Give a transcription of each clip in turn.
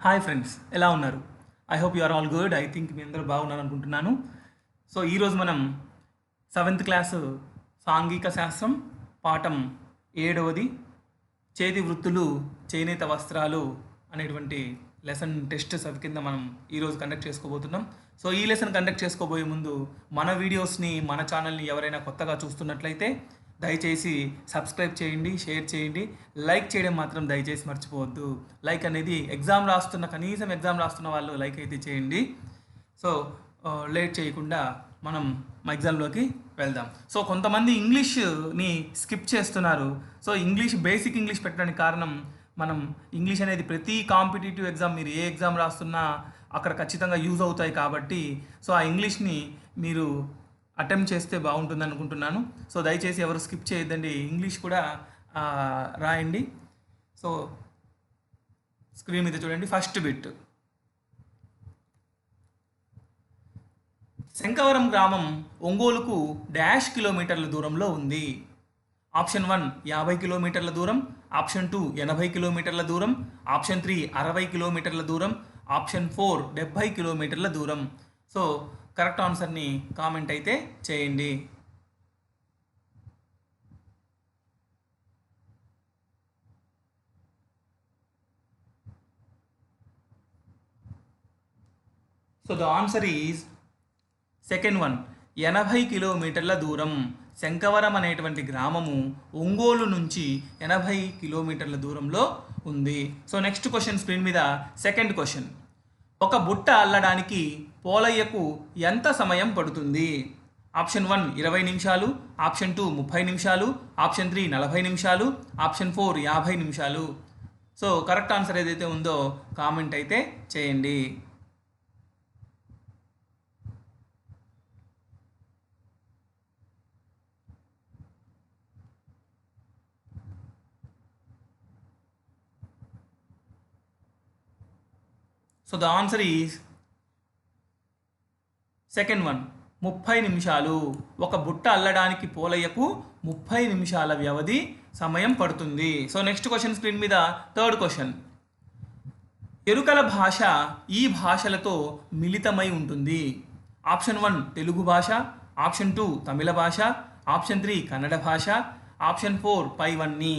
Hi friends, ఎలా ఉన్నారు? I hope you are all good. I think మీ అందరూ బాగున్నారు అనుకుంటున్నాను. సో ఈరోజు మనం 7th క్లాసు సాంఘిక శాస్త్రం పాఠం 7వది చేతి వృత్తులు చేనేత వస్త్రాలు అనేటువంటి లెసన్ టెస్ట్ సబ్ కింద మనం ఈరోజు కండక్ట్ చేసుకోబోతున్నాం. సో ఈ లెసన్ కండక్ట్ చేసుకోబోయే ముందు మన వీడియోస్ని మన ఛానల్ని ఎవరైనా కొత్తగా చూస్తున్నట్లయితే దయచేసి సబ్స్క్రైబ్ చేయండి, షేర్ చేయండి, లైక్ చేయడం మాత్రం దయచేసి మర్చిపోవద్దు. లైక్ అనేది కనీసం ఎగ్జామ్ రాస్తున్న వాళ్ళు లైక్ అయితే చేయండి. సో లేట్ చేయకుండా మనం మా ఎగ్జామ్లోకి వెళ్దాం. సో కొంతమంది ఇంగ్లీష్ని స్కిప్ చేస్తున్నారు. సో బేసిక్ ఇంగ్లీష్ పెట్టడానికి కారణం, మనం ఇంగ్లీష్ అనేది ప్రతి కాంపిటేటివ్ ఎగ్జామ్, మీరు ఏ ఎగ్జామ్ రాస్తున్నా అక్కడ ఖచ్చితంగా యూజ్ అవుతాయి కాబట్టి సో ఆ ఇంగ్లీష్ని మీరు అటెంప్ట్ చేస్తే బాగుంటుంది అనుకుంటున్నాను. సో దయచేసి ఎవరు స్కిప్ చేయొద్దండి, ఇంగ్లీష్ కూడా రాయండి. సో స్క్రీన్ మీద చూడండి. ఫస్ట్ బిట్, శంకవరం గ్రామం ఒంగోలుకు డాష్ కిలోమీటర్ల దూరంలో ఉంది. ఆప్షన్ 1 50 కిలోమీటర్ల దూరం, ఆప్షన్ 2 80 కిలోమీటర్ల దూరం, ఆప్షన్ 3 60 కిలోమీటర్ల దూరం, ఆప్షన్ 4 70 కిలోమీటర్ల దూరం. సో కరెక్ట్ ఆన్సర్ని కామెంట్ అయితే చేయండి. So the answer is second one, 80 కిలోమీటర్ల దూరం. శంకవరం అనేటువంటి గ్రామము ఒంగోలు నుంచి 80 కిలోమీటర్ల దూరంలో ఉంది. సో నెక్స్ట్ క్వశ్చన్ స్క్రీన్ మీద సెకండ్ క్వశ్చన్, ఒక బుట్ట అల్లడానికి పోలయ్యకు ఎంత సమయం పడుతుంది? ఆప్షన్ 1 20 నిమిషాలు, ఆప్షన్ 2 30 నిమిషాలు, ఆప్షన్ 3 40 నిమిషాలు, ఆప్షన్ 4 50 నిమిషాలు. సో కరెక్ట్ ఆన్సర్ ఏదైతే ఉందో కామెంట్ అయితే చేయండి. So the answer is second one, 30 నిమిషాలు. ఒక బుట్ట అల్లడానికి పోలయ్యకు 30 నిమిషాల వ్యవధి సమయం పడుతుంది. సో నెక్స్ట్ క్వశ్చన్ స్క్రీన్ మీద థర్డ్ క్వశ్చన్, ఎరుకల భాష ఈ భాషలతో మిళితమై ఉంటుంది. ఆప్షన్ 1 తెలుగు భాష, ఆప్షన్ 2 తమిళ భాష, ఆప్షన్ 3 కన్నడ భాష, ఆప్షన్ 4 పైవన్నీ.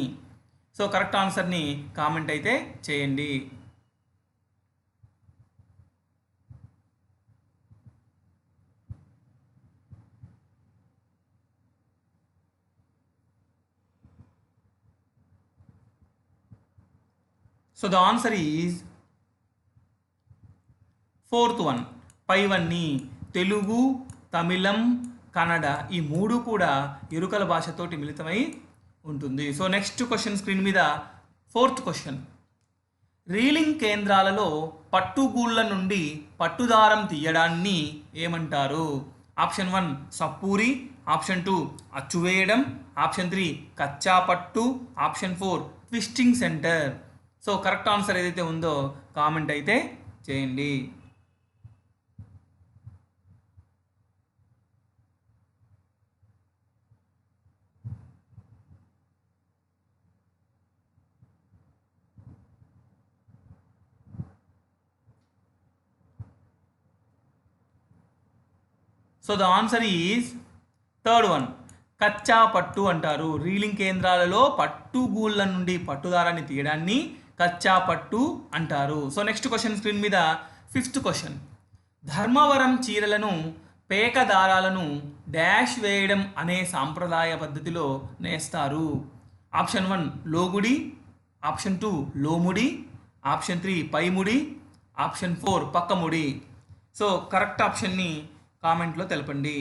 సో కరెక్ట్ ఆన్సర్ని కామెంట్ అయితే చేయండి. So the answer is fourth one, పైవన్నీ. తెలుగు, తమిళం, కన్నడ ఈ మూడు కూడా ఎరుకల భాషతోటి మిళితమై ఉంటుంది. సో నెక్స్ట్ క్వశ్చన్ స్క్రీన్ మీద ఫోర్త్ క్వశ్చన్, రీలింగ్ కేంద్రాలలో పట్టుగూళ్ళ నుండి పట్టుదారం తీయడాన్ని ఏమంటారు? ఆప్షన్ 1 సప్పూరి, ఆప్షన్ 2 అచ్చువేయడం, ఆప్షన్ 3 కచ్చా పట్టు, option 4 twisting centre. So correct answer ఏదైతే ఉందో కామెంట్ అయితే చేయండి. So the answer is third one, కచ్చా పట్టు అంటారు. రీలింగ్ కేంద్రాలలో పట్టుగూళ్ళ నుండి పట్టుదారాన్ని తీయడాన్ని కచ్చా పట్టు అంటారు. సో నెక్స్ట్ క్వశ్చన్ స్క్రీన్ మీద ఫిఫ్త్ క్వశ్చన్, ధర్మవరం చీరలను పేక దారాలను డాష్ వేయడం అనే సాంప్రదాయ పద్ధతిలో నేస్తారు. ఆప్షన్ 1 లోగుడి, ఆప్షన్ 2 లోముడి, ఆప్షన్ 3 పైముడి, ఆప్షన్ 4 పక్కముడి. సో కరెక్ట్ ఆప్షన్ని కామెంట్లో తెలపండి.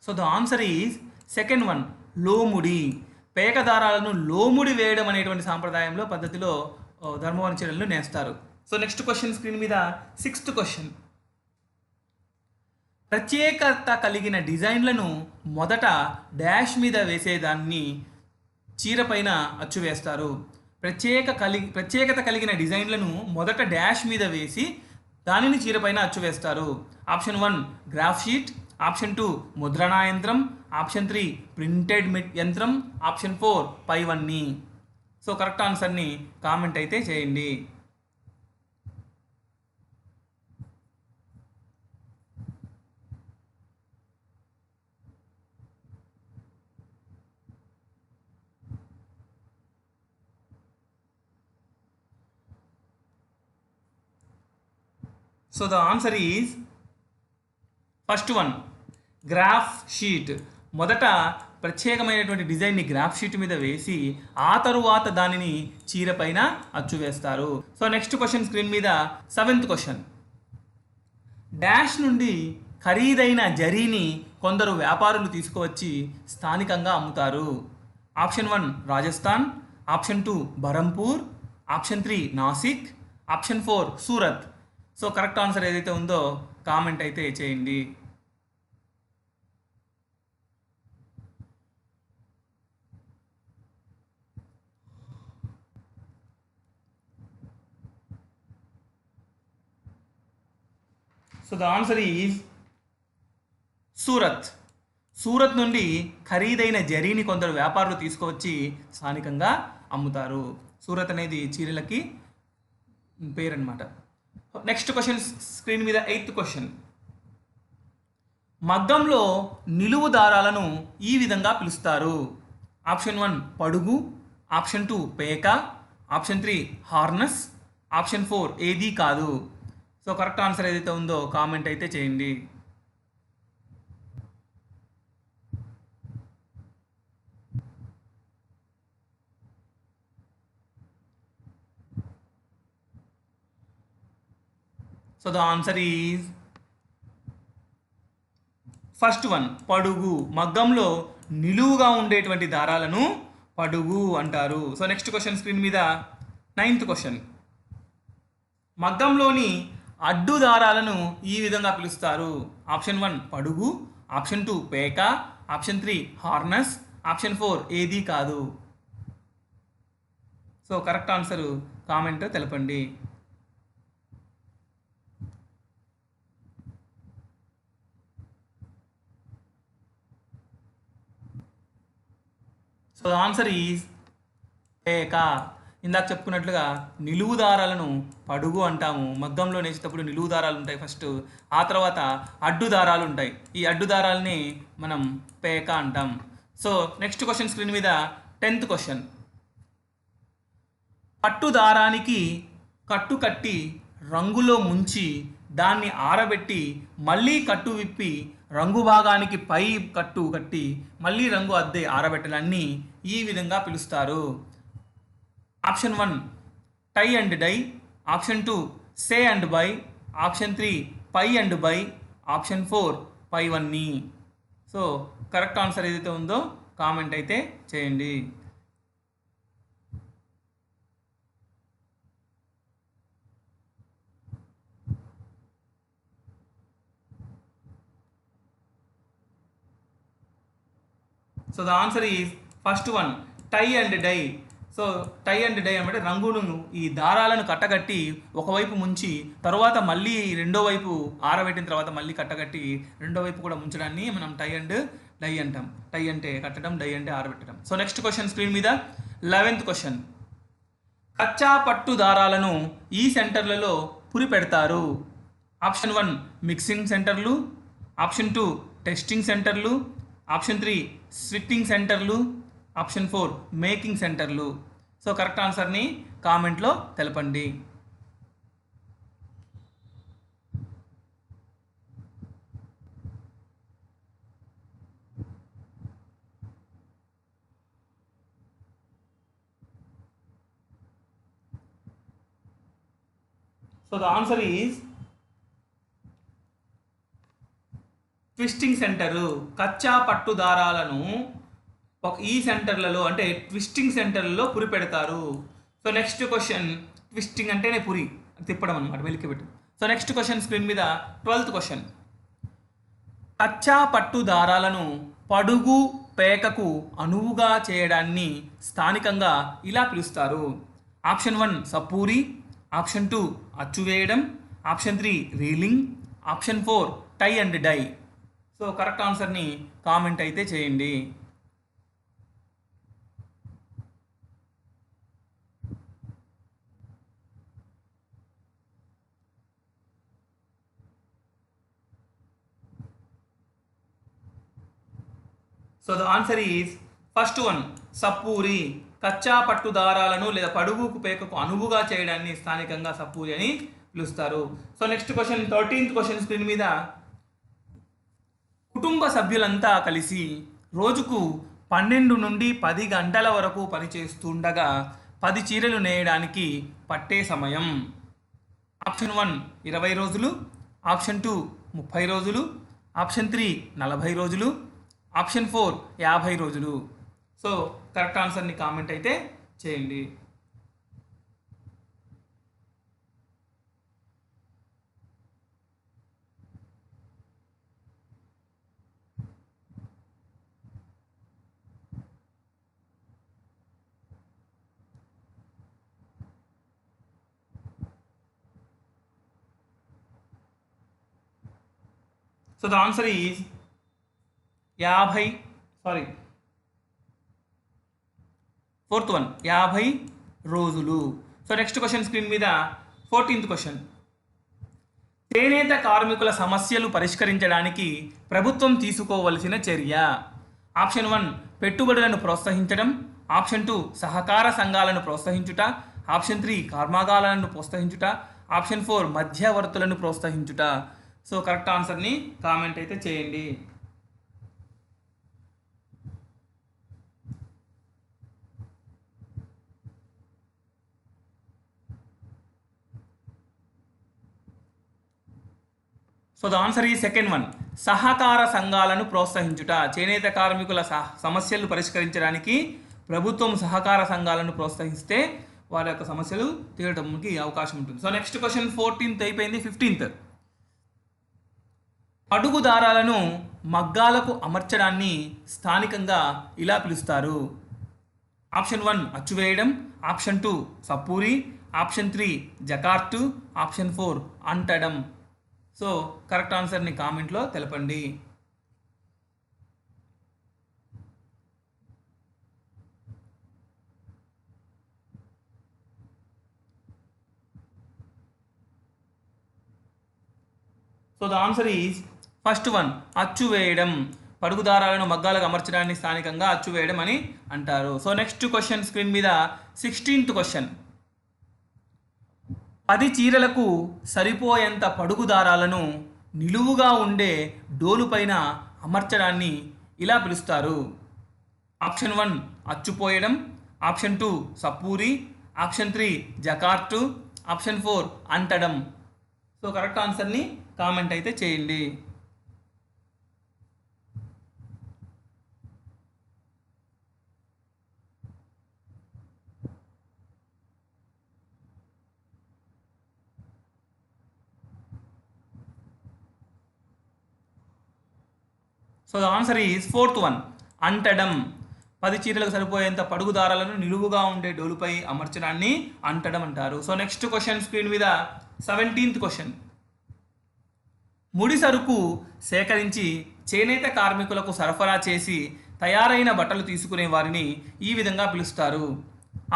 So the answer is second one, లోముడి. పేక దారాలను లోముడి వేయడం అనేటువంటి సాంప్రదాయంలో పద్ధతిలో ధర్మవరం చీరలను నేస్తారు. సో నెక్స్ట్ క్వశ్చన్ స్క్రీన్ మీద సిక్స్త్ క్వశ్చన్, ప్రత్యేకత కలిగిన డిజైన్లను మొదట డాష్ మీద వేసేదాన్ని చీర పైన అచ్చు వేస్తారు. ప్రత్యేకత కలిగిన డిజైన్లను మొదట డాష్ మీద వేసి దానిని చీరపైన అచ్చు వేస్తారు. ఆప్షన్ 1 గ్రాఫ్ షీట్, ఆప్షన్ 2 ముద్రణా యంత్రం, ఆప్షన్ 3 ప్రింటెడ్ యంత్రం, ఆప్షన్ 4 పైవన్నీ. సో కరెక్ట్ ఆన్సర్ని కామెంట్ అయితే చేయండి. So the answer is first one graph sheet. మొదట ప్రత్యేకమైనటువంటి డిజైన్ని గ్రాఫ్ షీట్ మీద వేసి ఆ తరువాత దానిని చీర పైన అచ్చు వేస్తారు. సో నెక్స్ట్ క్వశ్చన్ స్క్రీన్ మీద 7th క్వశ్చన్. డాష్ నుండి ఖరీదైన జరీని కొందరు వ్యాపారులు తీసుకువచ్చి స్థానికంగా అమ్ముతారు. Option 1 Rajasthan, option 2 Barampur, option 3 Nashik, option 4 Surat. So correct answer ఏదైతే ఉందో కామెంట్ అయితే చేయండి. So the answer is Surat. Surat నుండి ఖరీదైన జరీని కొందరు వ్యాపారులు తీసుకువచ్చి స్థానికంగా అమ్ముతారు. సూరత్ అనేది చీరలకి పేరు అన్నమాట. నెక్స్ట్ క్వశ్చన్ స్క్రీన్ మీద 8th క్వశ్చన్. మగ్గంలో నిలువు దారాలను ఈ విధంగా పిలుస్తారు. ఆప్షన్ 1 పడుగు, ఆప్షన్ 2 పేక, ఆప్షన్ 3 హార్నస్, ఆప్షన్ 4 ఏదీ కాదు. సో కరెక్ట్ ఆన్సర్ ఏదైతే ఉందో కామెంట్ అయితే చేయండి. So the answer is first one పడుగు. మగ్గంలో నిలువుగా ఉండేటువంటి దారాలను పడుగు అంటారు. సో నెక్స్ట్ క్వశ్చన్ స్క్రీన్ మీద 9th క్వశ్చన్. మగ్గంలోని అడ్డు దారాలను ఈ విధంగా పిలుస్తారు. ఆప్షన్ 1 పడుగు, ఆప్షన్ 2 పేక, ఆప్షన్ 3 హార్నస్, ఆప్షన్ 4 ఏదీ కాదు. సో కరెక్ట్ ఆన్సర్ కామెంట్ తెలపండి. సో ద ఆన్సర్ ఈజ్ పేక. ఇందాక చెప్పుకున్నట్లుగా నిలువు దారాలను పడుగు అంటాము. మగ్గంలో నేసేటప్పుడు నిలువు దారాలు ఉంటాయి ఫస్ట్, ఆ తర్వాత అడ్డు దారాలు ఉంటాయి. ఈ అడ్డు దారాలని మనం పేక అంటాం. సో నెక్స్ట్ క్వశ్చన్ స్క్రీన్ మీద 10th క్వశ్చన్. పట్టు దారానికి కట్టు కట్టి రంగులో ముంచి దాన్ని ఆరబెట్టి మళ్ళీ కట్టు విప్పి రంగు భాగానికి పై కట్టు కట్టి మళ్ళీ రంగు అద్దే ఆరబెట్టడాన్ని ఈ విధంగా పిలుస్తారు. Option 1 tie and dye, option 2 say and buy, option 3 pie and buy, option 4 పైవన్నీ. సో కరెక్ట్ ఆన్సర్ ఏదైతే ఉందో కామెంట్ అయితే చేయండి. So the answer is first one tie and dye. So tie and dye అంటే రంగును ఈ దారాలను కట్టగట్టి ఒకవైపు ముంచి తర్వాత మళ్ళీ రెండో వైపు ఆరబెట్టిన తర్వాత మళ్ళీ కట్టగట్టి రెండో వైపు కూడా ముంచడాన్ని మనం టై అండ్ డై అంటాం. టై అంటే కట్టడం, డై అంటే ఆరబెట్టడం. సో నెక్స్ట్ క్వశ్చన్ స్క్రీన్ మీద 11th క్వశ్చన్. కచ్చా పట్టు దారాలను ఈ సెంటర్లలో పురి పెడతారు. ఆప్షన్ 1 మిక్సింగ్ సెంటర్లు, ఆప్షన్ 2 టెస్టింగ్ సెంటర్లు, ఆప్షన్ 3 స్విట్టింగ్ సెంటర్లు, ఆప్షన్ 4 మేకింగ్ సెంటర్లు. సో కరెక్ట్ ఆన్సర్ని కామెంట్లో తెలపండి. So the answer is twisting centre. కచ్చా పట్టు దారాలను ఈ సెంటర్లలో అంటే ట్విస్టింగ్ సెంటర్లలో పురి పెడతారు. సో నెక్స్ట్ క్వశ్చన్, ట్విస్టింగ్ అంటేనే పురి తిప్పడం అనమాట, వెలికి పెట్టు. సో నెక్స్ట్ క్వశ్చన్ స్క్రీన్ మీద 12th క్వశ్చన్. కచ్చా పట్టు దారాలను పడుగు పేకకు అనువుగా చేయడాన్ని స్థానికంగా ఇలా పిలుస్తారు. ఆప్షన్ 1 సప్పూరి, ఆప్షన్ 2 అచ్చువేయడం, option 3 reeling, option 4 tie and dye. So correct ఆన్సర్ని కామెంట్ అయితే చేయండి. So the answer is first one సప్పూరి. కచ్చా పట్టు దారాలను లేదా పడుగుకు పేకకు అనువుగా చేయడాన్ని స్థానికంగా సప్పూరి అని పిలుస్తారు. So next question, 13th question screen మీద. కుటుంబ సభ్యులంతా కలిసి రోజుకు 12 నుండి 10 గంటల వరకు పనిచేస్తుండగా 10 చీరలు నేయడానికి పట్టే సమయం. ఆప్షన్ 1 20 రోజులు, ఆప్షన్ 2 30 రోజులు, ఆప్షన్ 3 40 రోజులు, ఆప్షన్ 4 50 రోజులు. సో కరెక్ట్ ఆన్సర్ని కామెంట్ అయితే చేయండి. సో ద ఆన్సర్ ఈజ్ 50 రోజులు. సో నెక్స్ట్ క్వశ్చన్ స్క్రీన్ మీద 14th క్వశ్చన్. చేనేత కార్మికుల సమస్యలు పరిష్కరించడానికి ప్రభుత్వం తీసుకోవలసిన చర్య. ఆప్షన్ 1 పెట్టుబడులను ప్రోత్సహించడం, ఆప్షన్ 2 సహకార సంఘాలను ప్రోత్సహించుట, ఆప్షన్ 3 కర్మాగారాలను ప్రోత్సహించుట, ఆప్షన్ 4 మధ్యవర్తులను ప్రోత్సహించుట. సో కరెక్ట్ ఆన్సర్ని కామెంట్ అయితే చేయండి. సో ద ఆన్సర్ ఈ సెకండ్ వన్, సహకార సంఘాలను ప్రోత్సహించుట. చేనేత కార్మికుల సమస్యలు పరిష్కరించడానికి ప్రభుత్వం సహకార సంఘాలను ప్రోత్సహిస్తే వారి యొక్క సమస్యలు తీరడానికి అవకాశం ఉంటుంది. సో నెక్స్ట్ క్వశ్చన్ 14th అయిపోయింది. 15th, అడుగు దారాలను మగ్గాలకు అమర్చడాన్ని స్థానికంగా ఇలా పిలుస్తారు. ఆప్షన్ 1 అచ్చువేయడం, ఆప్షన్ 2 సప్పూరి, ఆప్షన్ 3 జకార్టు, ఆప్షన్ 4 అంటడం. సో కరెక్ట్ ఆన్సర్ని కామెంట్లో తెలపండి. So the answer is first one అచ్చు వేయడం. పడుగు దారాలను మగ్గాలకు అమర్చడాన్ని స్థానికంగా అచ్చు వేయడం అని అంటారు. సో నెక్స్ట్ క్వశ్చన్ స్క్రీన్ మీద 16th క్వశ్చన్. 10 చీరలకు సరిపోయేంత పడుగు దారాలను నిలువుగా ఉండే డోలు పైన అమర్చడాన్ని ఇలా పిలుస్తారు. ఆప్షన్ 1 అచ్చుపోయడం, ఆప్షన్ 2 సప్పూరి, ఆప్షన్ 3 జకార్టు, ఆప్షన్ 4 అంటడం. సో కరెక్ట్ ఆన్సర్ని కామెంట్ అయితే చేయండి. So the answer is 4th one అంటడం. 10 చీరలకు సరిపోయేంత పడుగు దారాలను నిలువుగా ఉండే డోలుపై అమర్చడాన్ని అంటడం అంటారు. సో నెక్స్ట్ క్వశ్చన్ స్క్రీన్ మీద 17th క్వశ్చన్. ముడి సరుకు సేకరించి చేనేత కార్మికులకు సరఫరా చేసి తయారైన బట్టలు తీసుకునే వారిని ఈ విధంగా పిలుస్తారు.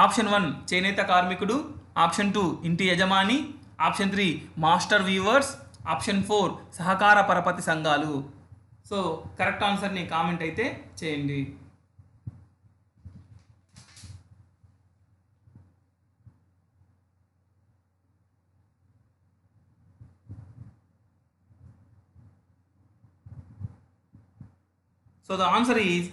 ఆప్షన్ 1 చేనేత కార్మికుడు, ఆప్షన్ 2 ఇంటి యజమాని, ఆప్షన్ 3 మాస్టర్ వీవర్స్, ఆప్షన్ 4 సహకార పరపతి సంఘాలు. సో కరెక్ట్ ఆన్సర్ని కామెంట్ అయితే చేయండి. So the answer is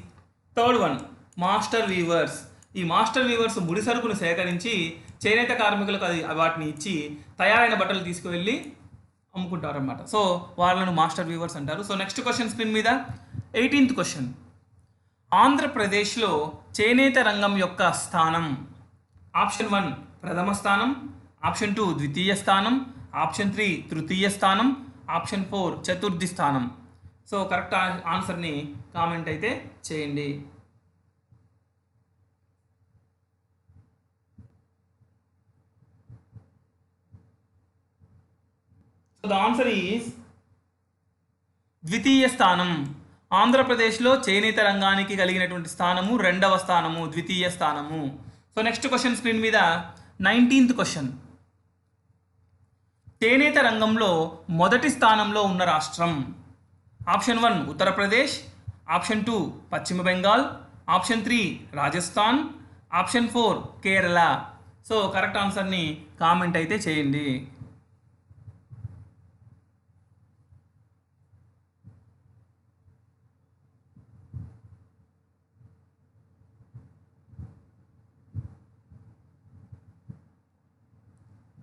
3rd one master weavers. ఈ మాస్టర్ వీవర్స్ ముడి సరుకును సేకరించి చేనేత కార్మికులకు వాటిని ఇచ్చి తయారైన బట్టలు తీసుకువెళ్ళి అమ్ముకుంటారన్నమాట. సో వాళ్ళను మాస్టర్ వీవర్స్ అంటారు. సో నెక్స్ట్ క్వశ్చన్ స్క్రీన్ మీద 18th క్వశ్చన్. ఆంధ్రప్రదేశ్లో చేనేత రంగం యొక్క స్థానం. ఆప్షన్ 1 ప్రథమ స్థానం, ఆప్షన్ 2 ద్వితీయ స్థానం, ఆప్షన్ 3 తృతీయ స్థానం, ఆప్షన్ 4 చతుర్థి స్థానం. సో కరెక్ట్ ఆన్సర్ని కామెంట్ అయితే చేయండి. సో ద ఆన్సర్ ఈజ్ ద్వితీయ స్థానం. ఆంధ్రప్రదేశ్లో చేనేత రంగానికి కలిగినటువంటి స్థానము 2వ స్థానము, ద్వితీయ స్థానము. సో నెక్స్ట్ క్వశ్చన్ స్క్రీన్ మీద 19th క్వశ్చన్. చేనేత రంగంలో మొదటి స్థానంలో ఉన్న రాష్ట్రం. ఆప్షన్ 1 ఉత్తరప్రదేశ్, ఆప్షన్ 2 పశ్చిమ Bengal, option 3 Rajasthan, option 4 Kerala. So correct ఆన్సర్ని కామెంట్ అయితే చేయండి.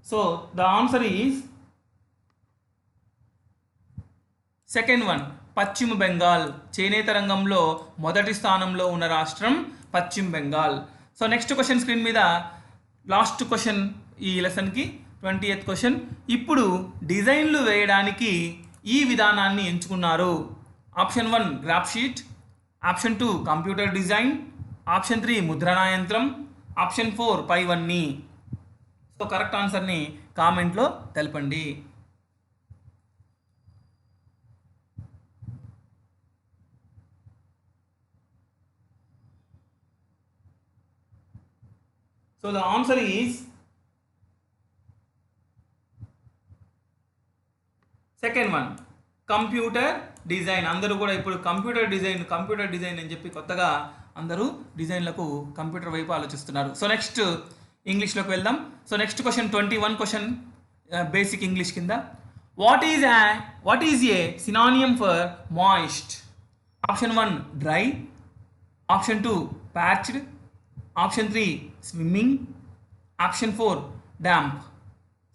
So the answer is second one, పశ్చిమ బెంగాల్. చేనేత రంగంలో మొదటి స్థానంలో ఉన్న రాష్ట్రం పశ్చిమ Bengal. So next question screen మీద లాస్ట్ క్వశ్చన్ ఈ లెసన్కి 20th క్వశ్చన్. ఇప్పుడు డిజైన్లు వేయడానికి ఈ విధానాన్ని ఎంచుకున్నారు. Option 1 graph sheet, option 2 computer design, option 3 ముద్రణా యంత్రం, ఆప్షన్ 4 పైవన్నీ. సో కరెక్ట్ ఆన్సర్ని కామెంట్లో తెలపండి. So the answer is second one, computer design. అందరూ కూడా ఇప్పుడు కంప్యూటర్ డిజైన్ అని చెప్పి కొత్తగా అందరూ డిజైన్లకు కంప్యూటర్ వైపు ఆలోచిస్తున్నారు. సో నెక్స్ట్ ఇంగ్లీష్లోకి వెళ్దాం. So next question 21 question basic English కింద. What is a synonym for moist? Option 1 dry, option 2 patched, option 3 swimming, option 4 damp.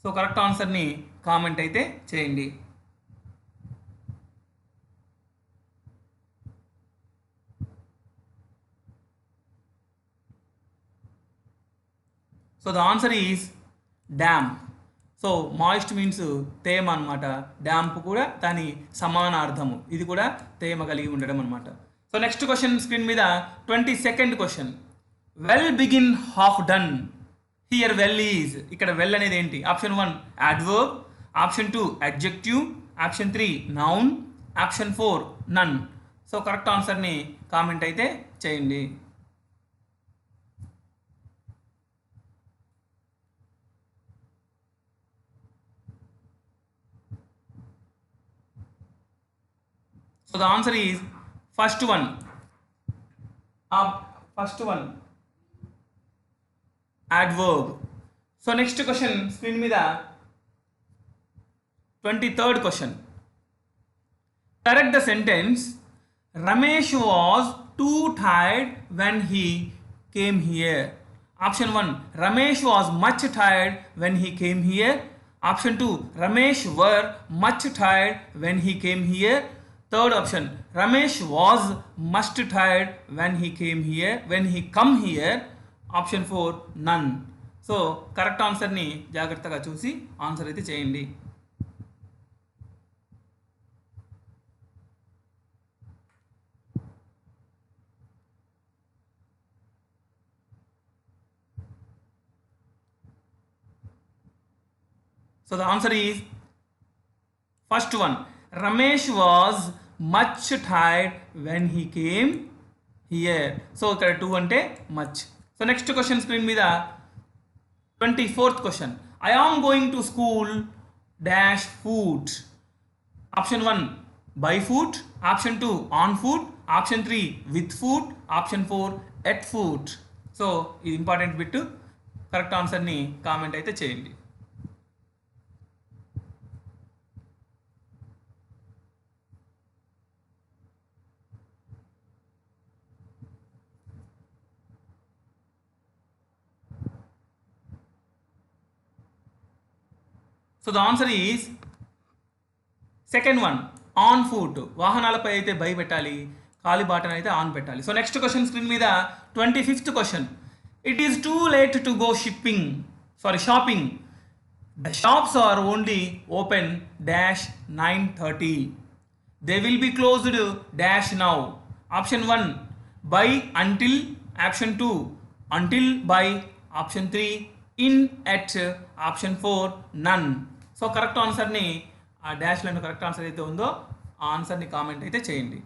So correct ఆన్సర్ని కామెంట్ అయితే చేయండి. So the answer is damp. So moist means తేమ అనమాట. Damp కూడా దాని సమానార్థము. ఇది కూడా తేమ కలిగి ఉండడం అనమాట. సో నెక్స్ట్ క్వశ్చన్ స్క్రీన్ మీద 22nd question. Well begin half done. Here well is, ఇక్కడ వెల్ అనేది ఏంటి? Option 1 adverb, option 2 adjective, option 3 noun, option 4 నన్. సో కరెక్ట్ ఆన్సర్ని కామెంట్ అయితే చేయండి. So the answer is first one. Adverb. So next question screen మీద 23rd question. Correct the sentence. Ramesh was too tired when he came here. Option 1 Ramesh was much tired when he came here. Option 2 Ramesh were much tired when he came here. Third option Ramesh was much tired when he come here. Option 4 none. So correct ఆన్సర్ని జాగ్రత్తగా చూసి answer అయితే చేయండి. So the answer is first one. Ramesh was much tired when he came here. So ఇక్కడ 2 అంటే much. So next question screen మీద 24th question. I am going to school dash foot. Option 1 by foot, option 2 on foot, option 3 with foot, option 4 at foot. So ఇది important bit. Correct ఆన్సర్ని comment అయితే చేయండి. So the answer is second one on foot. వాహనాలపై అయితే by పెట్టాలి, కాలిబాటను అయితే on పెట్టాలి. So next question screen మీద 25th question. It is too late to go shopping. The shops are only open dash 9:30. they will be closed dash now. Option 1 by until, option 2 until by, option 3 in at, option 4 none. So correct ఆన్సర్ని ఆ డాష్లో correct answer అయితే ఉందో ఆ ఆన్సర్ని comment అయితే చేయండి.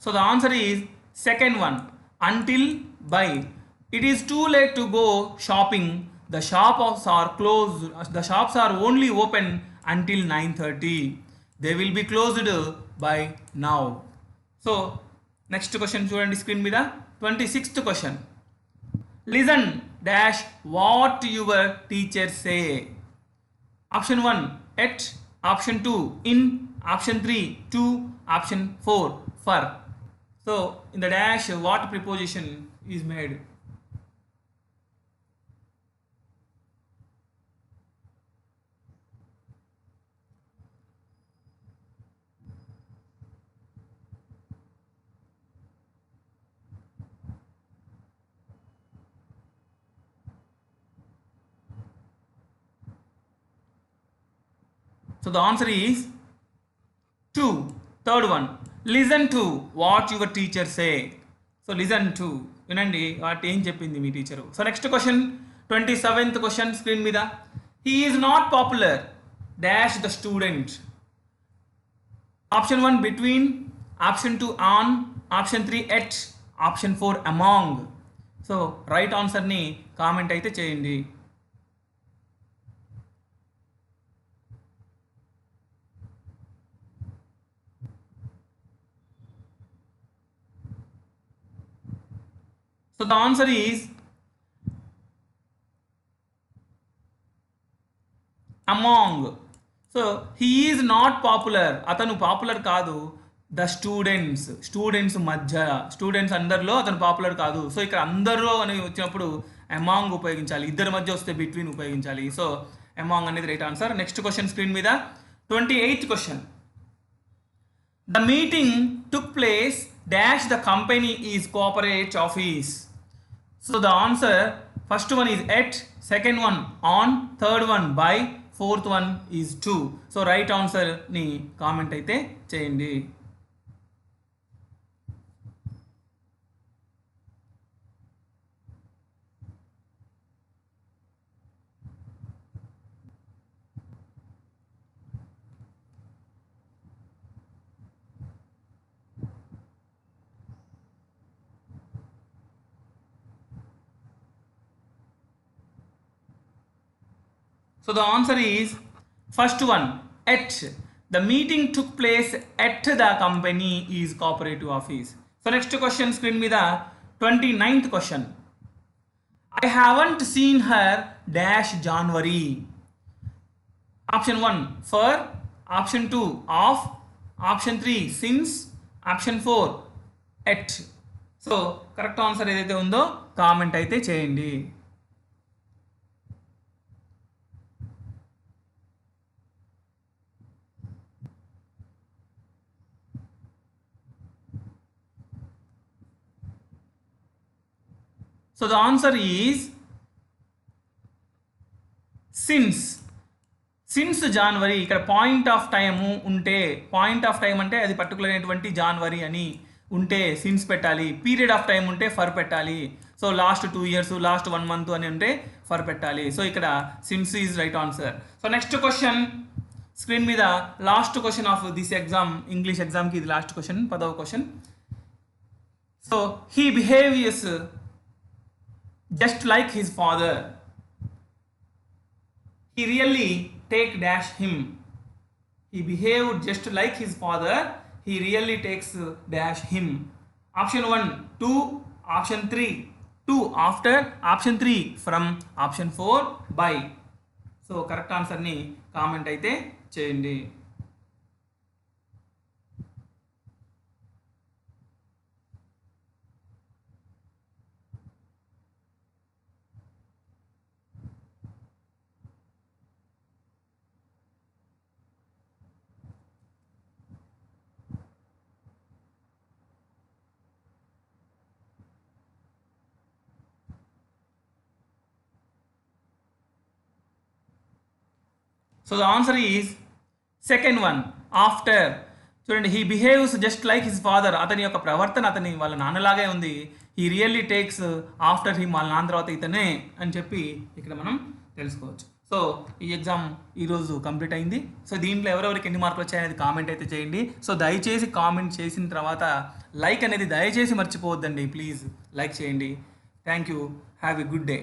So the answer is second one, until by. It is too late to go shopping. The shops are closed. The shops are only open until 9:30. They will be closed by now. So next question చూడండి screen మీద 26th question. Listen dash what your teacher say. Option 1 at, option 2 in, option 3 to, option 4 for. So in the dash what preposition is made? So the answer is 2. Third one, listen to what your teacher say. So listen to, వినండి వాటి ఏం చెప్పింది మీ టీచరు. So next question 27th question screen మీద. He is not popular dash the student. Option 1 between, option 2 on, option 3 at, option 4 among. So right ఆన్సర్ని comment అయితే చేయండి. So the answer is among. So he is not popular. అతను popular కాదు. The students మధ్య, students అందరిలో అతను popular కాదు. So ఇక్కడ అందరిలో అని వచ్చినప్పుడు అమాంగ్ ఉపయోగించాలి. ఇద్దరి మధ్య వస్తే బిట్వీన్ ఉపయోగించాలి. సో అమాంగ్ అనేది right answer. Next question screen మీద 28th question. The meeting took place dash the company is corporate office. So the answer, first one is at, second one on, third one by, fourth one is to. So right answer ni comment అయితే చేయండి. So the answer is first one at. The meeting took place at the company is cooperative office. So next question screen మీద 29th question. I haven't seen her dash January. Option 1 for, option 2 of, option 3 since, option 4 at. So correct answer ఏదైతే ఉందో comment అయితే చేయండి. So the answer is since January. ఇక్కడ point of time ఉంటే, point of time అంటే అది particular అయినటువంటి January అని ఉంటే సిన్స్ పెట్టాలి. పీరియడ్ ఆఫ్ టైం ఉంటే ఫర్ పెట్టాలి. So last 2 years, last 1 month అని ఉంటే ఫర్ పెట్టాలి. సో ఇక్కడ since is right answer. So next question screen మీద last question of this exam, English ఎగ్జామ్కి ఇది లాస్ట్ క్వశ్చన్, 10వ క్వశ్చన్. So he behaviours just like his father. He really take dash him. He behaved just like his father. He really takes dash him. Option 1 to, option 3 to after, option 3 from, option 4 by. So correct answer ni comment అయితే చేయండి. So the answer is second one, after. చూడండి, he behaves just like his father. అతని యొక్క ప్రవర్తన అతని వాళ్ళ నాన్నలాగే ఉంది. He really takes after him, వాళ్ళ నాన్న తర్వాత ఇతనే అని చెప్పి ఇక్కడ మనం తెలుసుకోవచ్చు. సో ఈ ఎగ్జామ్ ఈరోజు కంప్లీట్ అయింది. సో దీంట్లో ఎవరెవరికి ఎన్ని మార్కులు వచ్చాయనేది కామెంట్ అయితే చేయండి. సో దయచేసి కామెంట్ చేసిన తర్వాత లైక్ అనేది దయచేసి మర్చిపోవద్దండి. ప్లీజ్ లైక్ చేయండి. Thank you. Have a good day.